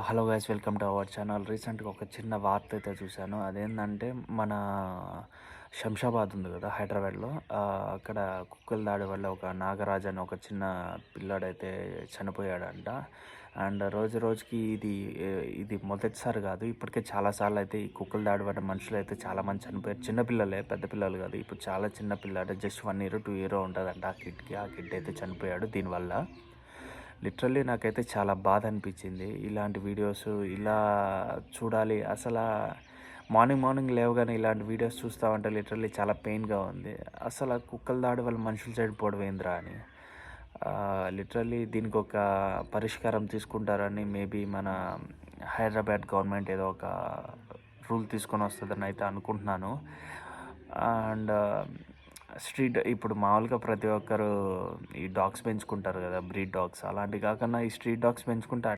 Hello guys, welcome to our channel. రీసెంట్గా ఒక చిన్న వార్త అయితే చూశాను. అదేంటంటే మన శంషాబాద్ ఉంది కదా, హైదరాబాద్లో. అక్కడ కుక్కల దాడి వల్ల ఒక నాగరాజ్ అని ఒక చిన్న పిల్లాడైతే చనిపోయాడంట. అండ్ రోజు రోజుకి ఇది మొదటిసారి కాదు, ఇప్పటికే చాలాసార్లు అయితే ఈ కుక్కల దాడి వల్ల మనుషులు అయితే చాలామంది చనిపోయారు. చిన్నపిల్లలే, పెద్ద పిల్లలు కాదు. ఇప్పుడు చాలా చిన్న పిల్లాడు, జస్ట్ 1 year 2 year ఉంటుందంట ఆ కిడ్ అయితే చనిపోయాడు దీనివల్ల. లిటరల్లీ నాకైతే చాలా బాధ అనిపించింది. ఇలాంటి వీడియోస్ ఇలా చూడాలి అసలు. మార్నింగ్ మార్నింగ్ లేవగానే ఇలాంటి వీడియోస్ చూస్తూ ఉంటే లిటరల్లీ చాలా పెయిన్గా ఉంది. అసలు కుక్కల దాడి వల్ల మనుషులు చనిపోవడం ఏంద్రా అని. లిటరల్లీ దీనికి ఒక పరిష్కారం తీసుకుంటారని మేబీ మన హైదరాబాద్ గవర్నమెంట్ ఏదో ఒక రూల్ తీసుకొని వస్తుందని అయితే అనుకుంటున్నాను. అండ్ ఇప్పుడు మామూలుగా ప్రతి ఒక్కరు ఈ డాగ్స్ పెంచుకుంటారు కదా, బ్రీడ్ డాగ్స్. అలాంటివి కాకుండా ఈ స్ట్రీట్ డాగ్స్ పెంచుకుంటే